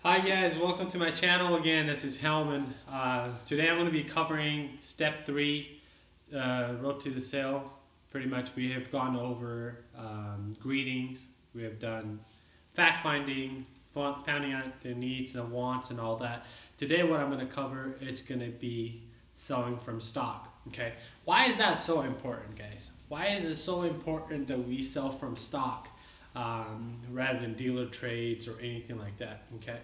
Hi guys, welcome to my channel again. This is Helman. Today I'm going to be covering step 3, road to the sale. Pretty much we have gone over greetings, we have done fact finding, finding out the needs, the wants and all that. Today what I'm going to cover, it's going to be selling from stock. Okay, why is that so important, guys? Why is it so important that we sell from stock? Rather than dealer trades or anything like that. Okay,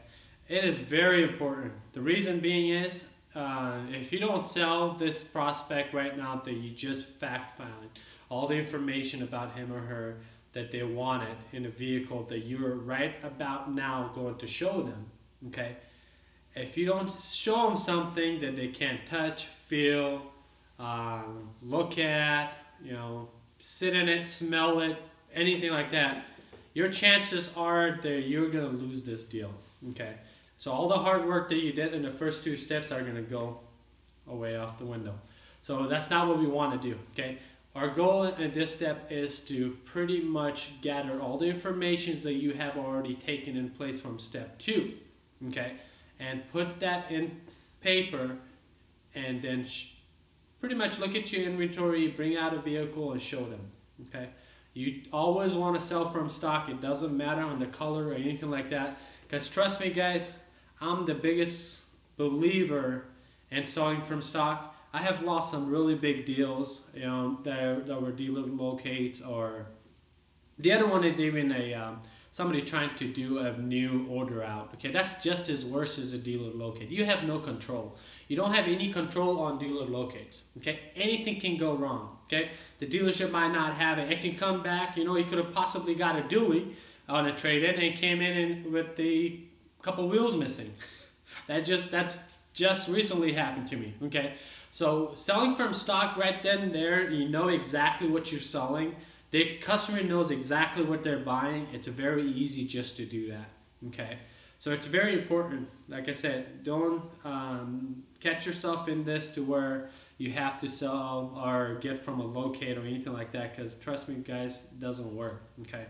it is very important. The reason being is if you don't sell this prospect right now that you just fact found all the information about him or her that they wanted in a vehicle that you're right about now going to show them, okay, if you don't show them something that they can't touch, feel, look at, sit in it, smell it, anything like that, your chances are that you're going to lose this deal. Okay, so all the hard work that you did in the first 2 steps are going to go away off the window. So that's not what we want to do. Okay, our goal in this step is to pretty much gather all the information that you have already taken in place from step 2. Okay, and put that in paper, and then pretty much look at your inventory, bring out a vehicle and show them. Okay, you always want to sell from stock. It doesn't matter on the color or anything like that, because trust me guys, I'm the biggest believer in selling from stock. I have lost some really big deals, that were dealer locates, or the other one is even somebody trying to do a new order out. Okay, that's just as worse as a dealer locate. You have no control. You don't have any control on dealer locates. Okay, anything can go wrong. Okay, the dealership might not have it. It can come back. You could have possibly got a dually on a trade-in and came in with the couple wheels missing. That's just recently happened to me. Okay, so selling from stock right then and there, you know exactly what you're selling. The customer knows exactly what they're buying. It's very easy just to do that. Okay, so it's very important. Like I said, don't catch yourself in this to where you have to sell or get from a locate or anything like that, because trust me guys, it doesn't work. Okay,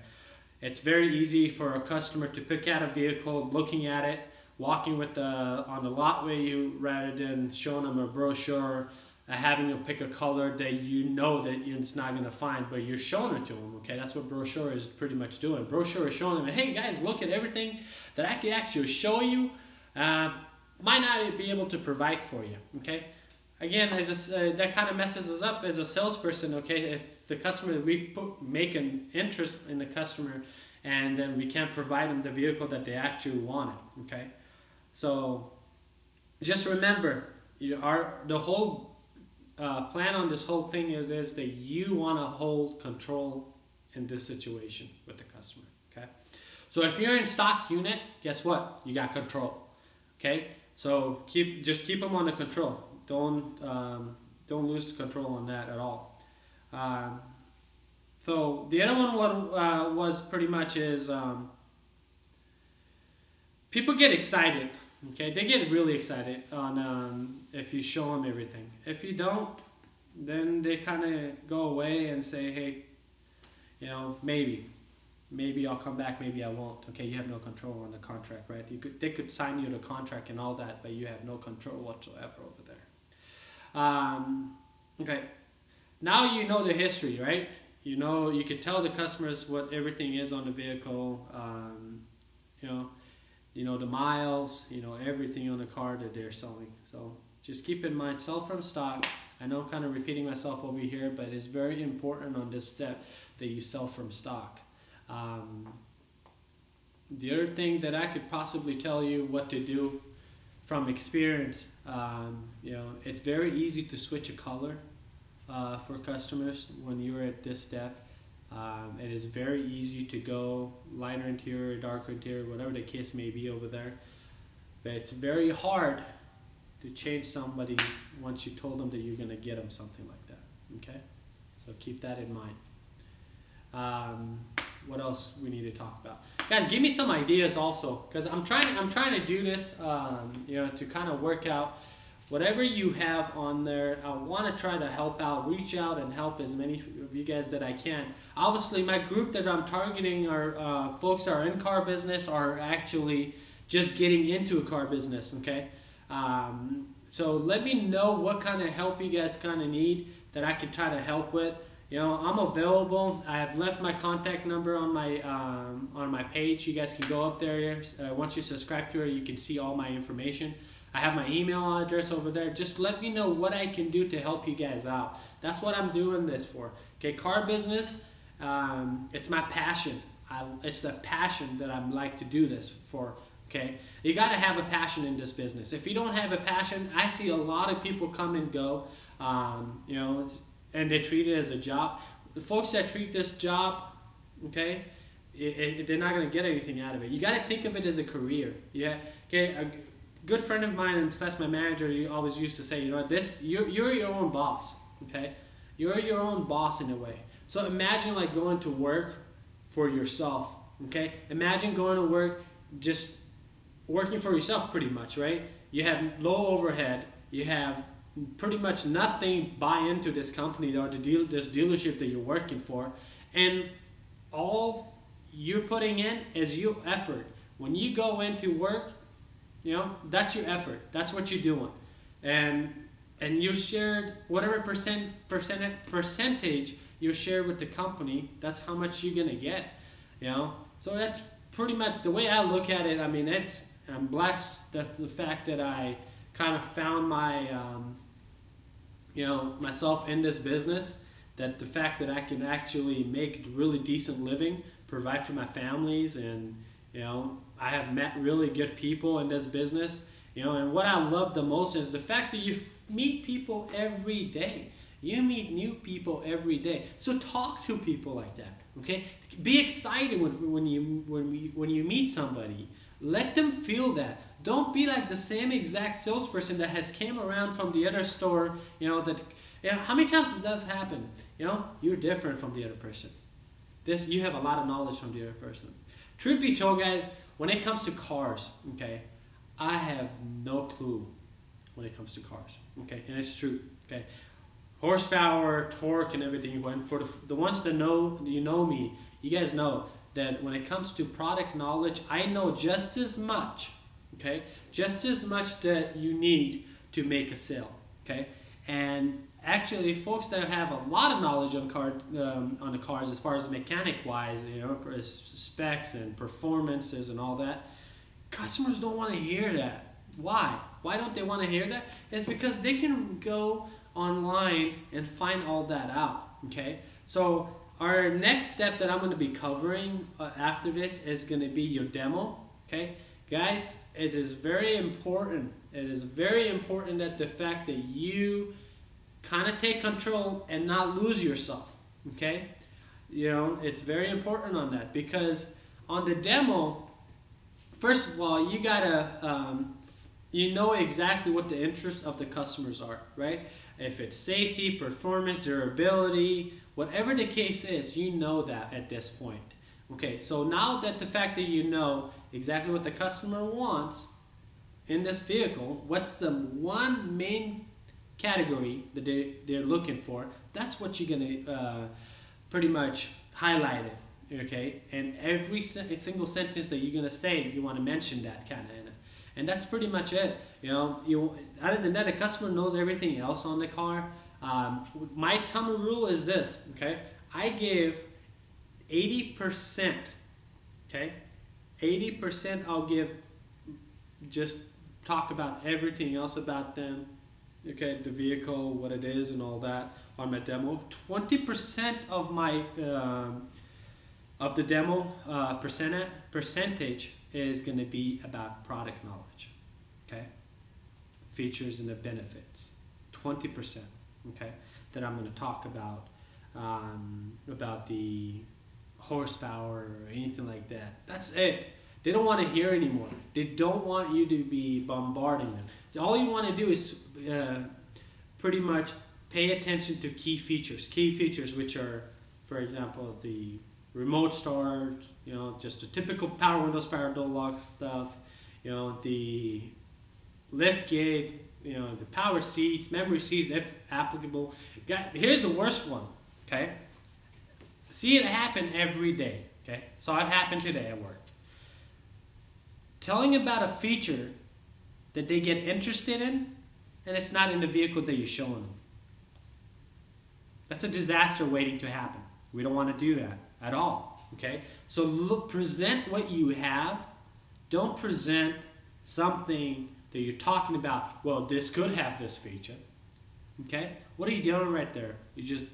it's very easy for a customer to pick out a vehicle, looking at it, walking with on the lot with you, rather than showing them a brochure, having them pick a color that you know that it's not going to find, but you're showing it to them. Okay, that's what brochure is pretty much doing. Brochure is showing them, hey guys, look at everything that I can actually show you. Might not be able to provide for you. Okay, again, that kind of messes us up as a salesperson. Okay, if the customer, we make an interest in the customer and then we can't provide them the vehicle that they actually wanted. Okay, so just remember, the whole plan on this whole thing is that you want to hold control in this situation with the customer. Okay, so if you're in stock unit, guess what? You got control. Okay, so just keep them under control. Don't lose control on that at all. So the other one was pretty much is people get excited. Okay, they get really excited on if you show them everything. If you don't, then they kind of go away and say, hey, maybe I'll come back, maybe I won't. Okay, you have no control on the contract, right? They could sign you the contract and all that, but you have no control whatsoever over there. Okay, now you know the history, right? You could tell the customers what everything is on the vehicle. The miles, everything on the car that they're selling. So just keep in mind, sell from stock. I know I'm kind of repeating myself over here, but it's very important on this step that you sell from stock. The other thing that I could possibly tell you what to do from experience, it's very easy to switch a color for customers when you're at this step. It is very easy to go lighter interior, darker interior, whatever the case may be over there. But it's very hard to change somebody once you told them that you're going to get them something like that. Okay, so keep that in mind. What else we need to talk about, guys? Give me some ideas also, because I'm trying to do this, to kind of work out whatever you have on there. I want to try to help out, reach out and help as many of you guys that I can. Obviously, my group that I'm targeting are folks that are in car business, are actually just getting into a car business, okay? So let me know what kind of help you guys kind of need that I can try to help with. You know, I'm available. I have left my contact number on my page. You guys can go up there. Once you subscribe to it, you can see all my information. I have my email address over there. Just let me know what I can do to help you guys out. That's what I'm doing this for. Okay, car business, it's my passion. It's the passion that I like to do this for. Okay, you got to have a passion in this business. If you don't have a passion, I see a lot of people come and go, you know, and they treat it as a job. The folks that treat this job, okay, they're not going to get anything out of it. You got to think of it as a career. Yeah. Okay. A good friend of mine, and that's my manager, he always used to say, you know, you're your own boss. Okay, you're your own boss in a way. So imagine like going to work for yourself. Okay, imagine going to work just working for yourself pretty much, right? You have low overhead, you have pretty much nothing buy into this company or this dealership that you're working for, and all you're putting in is your effort. When you go into work, you know, that's your effort, that's what you're doing, and you shared whatever percentage you share with the company, that's how much you're gonna get, you know. So that's pretty much the way I look at it. I mean, I'm blessed that the fact that I kind of found my, you know, myself in this business, that the fact that I can actually make really decent living, provide for my families, and, you know, I have met really good people in this business, you know, and what I love the most is the fact that you meet people every day. You meet new people every day. So talk to people like that, okay? Be excited when you meet somebody. Let them feel that. Don't be like the same exact salesperson that has came around from the other store, you know, that, you know, how many times does that happen? You know, you're different from the other person. You have a lot of knowledge from the other person. Truth be told, guys, when it comes to cars, okay, I have no clue when it comes to cars, okay, and it's true, okay. Horsepower, torque, and everything. And for the ones that know, you know me, you guys know that when it comes to product knowledge, I know just as much, okay, just as much that you need to make a sale, okay. And actually, folks that have a lot of knowledge on the cars, as far as mechanic-wise, you know, specs and performances and all that, customers don't want to hear that. Why? Why don't they want to hear that? It's because they can go online and find all that out, okay? So our next step that I'm going to be covering after this is going to be your demo, okay? Guys, it is very important. It is very important that the fact that you kind of take control and not lose yourself, okay? You know, it's very important on that, because on the demo, first of all, you gotta, you know exactly what the interests of the customers are, right? If it's safety, performance, durability, whatever the case is, you know that at this point. Okay, so now that the fact that you know exactly what the customer wants in this vehicle, what's the one main category that they're looking for, that's what you're gonna pretty much highlight it, okay? And every single sentence that you're gonna say, you wanna mention that kind of in it. And that's pretty much it. You know, other than that, the customer knows everything else on the car. My thumb rule is this, okay? I give 80%, okay? 80% I'll give, just talk about everything else about them, okay? The vehicle, what it is and all that on my demo. 20% of my, of the demo percentage is going to be about product knowledge, okay? Features and the benefits, 20%, okay? That I'm going to talk about the horsepower or anything like that. That's it. They don't want to hear anymore. They don't want you to be bombarding them. All you want to do is pretty much pay attention to key features which are, for example, the remote start, you know, just a typical power windows, power door lock stuff, you know, the lift gate, you know, the power seats, memory seats if applicable. Here's the worst one, okay? See it happen every day, okay? Saw it happen today at work. telling about a feature that they get interested in, and it's not in the vehicle that you're showing them. That's a disaster waiting to happen. We don't want to do that at all, okay? So look, present what you have. Don't present something that you're talking about, well, this could have this feature, okay? What are you doing right there? You're just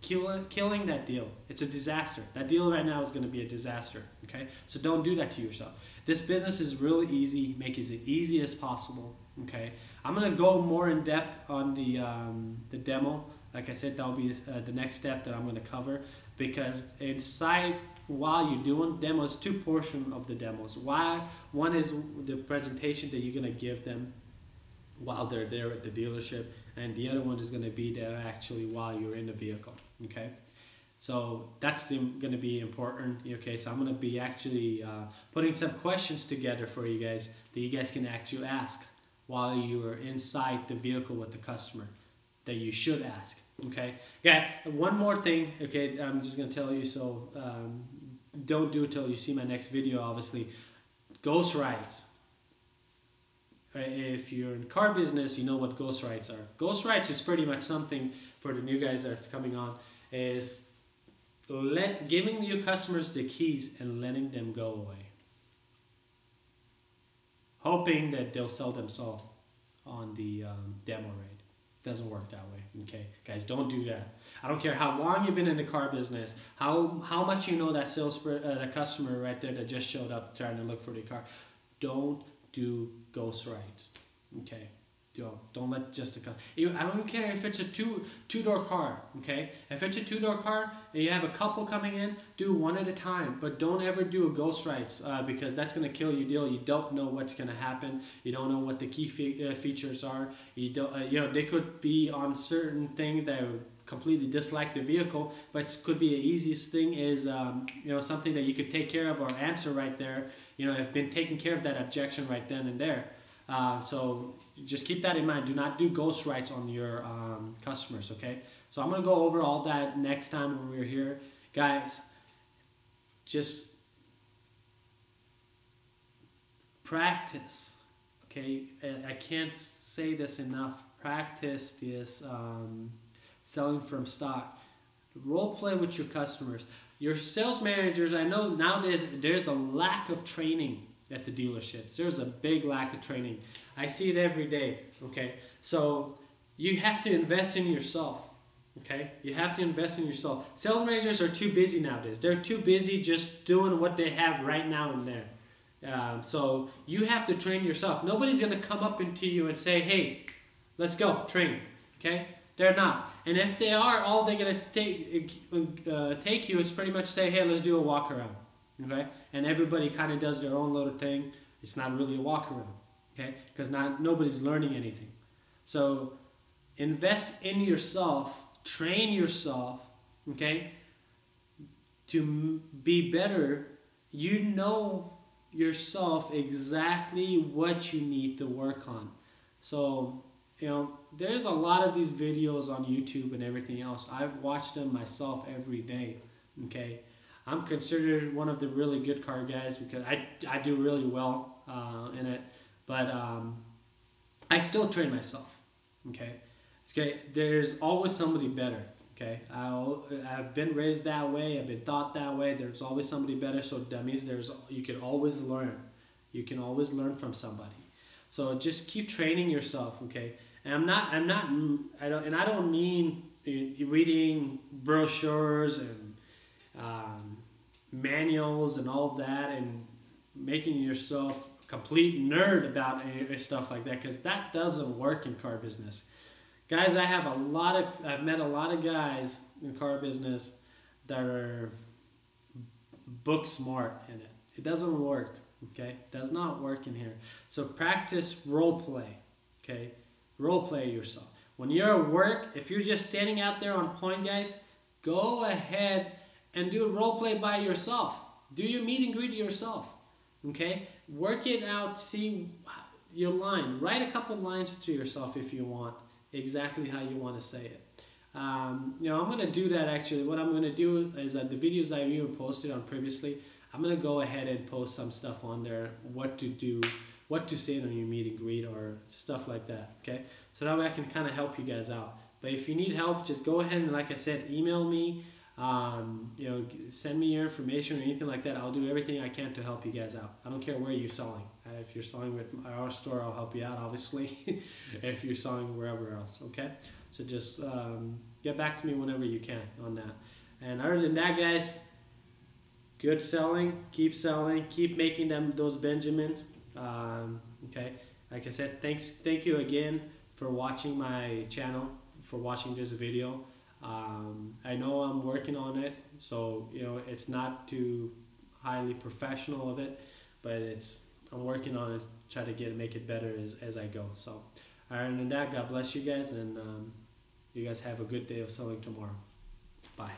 killing that deal. It's a disaster. That deal right now is going to be a disaster, okay? So don't do that to yourself. This business is really easy. Make it as easy as possible, okay? I'm going to go more in depth on the demo. Like I said, that'll be the next step that I'm going to cover, because inside, while you're doing demos, two portions of the demos. One is the presentation that you're going to give them while they're there at the dealership, and the other one is going to be there actually while you're in the vehicle, okay? So that's going to be important, okay? So I'm going to be actually putting some questions together for you guys that you guys can actually ask while you are inside the vehicle with the customer that you should ask, okay? Yeah, one more thing, okay, I'm just going to tell you, so don't do it till you see my next video, obviously. Ghost rides. If you're in car business, you know what ghost rides are. Ghost rides is pretty much something for the new guys that's coming on, is giving your customers the keys and letting them go away, hoping that they'll sell themselves on the demo rate. Doesn't work that way, okay? Guys, don't do that. I don't care how long you've been in the car business, how much you know that the customer right there that just showed up trying to look for the car. Don't do ghost rides, okay? Don't let just a customer. I don't even care if it's a two-door car, okay? If it's a two-door car and you have a couple coming in, do one at a time. But don't ever do a ghost rides because that's going to kill your deal. You don't know what's going to happen. You don't know what the key features are. You don't. You know, they could be on certain thing that would completely dislike the vehicle, but it could be the easiest thing is you know, something that you could take care of or answer right there. You know, have been taking care of that objection right then and there. So just keep that in mind. Do not do ghost rides on your customers, okay? So I'm going to go over all that next time when we're here. Guys, just practice, okay? I can't say this enough. Practice this selling from stock. Role play with your customers. Your sales managers, I know nowadays there's a lack of training at the dealerships. There's a big lack of training. I see it every day, okay? So you have to invest in yourself, okay? You have to invest in yourself. Sales managers are too busy nowadays. They're too busy just doing what they have right now and there. So you have to train yourself. Nobody's going to come up into you and say, hey, let's go, train, okay? They're not. And if they are, all they're going to take you is pretty much say, hey, let's do a walk around. Okay, and everybody kind of does their own little thing. It's not really a walk around, okay? Because nobody's learning anything. So invest in yourself, train yourself, okay, to be better. You know yourself exactly what you need to work on. So, you know, there's a lot of these videos on YouTube and everything else. I've watched them myself every day, okay? I'm considered one of the really good car guys because I do really well in it, but I still train myself, okay? Okay, there's always somebody better, okay? I've been raised that way, I've been taught that way, there's always somebody better, so that means you can always learn. You can always learn from somebody. So just keep training yourself, okay? And I don't mean reading brochures and manuals and all that and making yourself a complete nerd about stuff like that, because that doesn't work in car business. Guys, I've met a lot of guys in car business that are book smart in it. It doesn't work, okay? It does not work in here. So practice role play, okay? Role play yourself. When you're at work, if you're just standing out there on point, guys, go ahead and do a role play by yourself. Do your meet and greet yourself, okay? Work it out, see your line. Write a couple lines to yourself if you want, exactly how you want to say it. You know, I'm going to do that actually. What I'm going to do is the videos I even posted on previously, I'm gonna go ahead and post some stuff on there, what to do, what to say on your meet and greet or stuff like that. Okay, so that way I can kind of help you guys out. But if you need help, just go ahead and, like I said, email me. You know, send me your information or anything like that. I'll do everything I can to help you guys out. I don't care where you're selling. If you're selling with our store, I'll help you out, obviously. If you're selling wherever else, okay? So just get back to me whenever you can on that. And other than that, guys, good selling, keep making those Benjamins. Okay, like I said, thank you again for watching my channel, for watching this video. I know I'm working on it, so you know it's not too highly professional of it, but I'm working on it, try to make it better as I go. So other than that, God bless you guys, and you guys have a good day of selling tomorrow. Bye.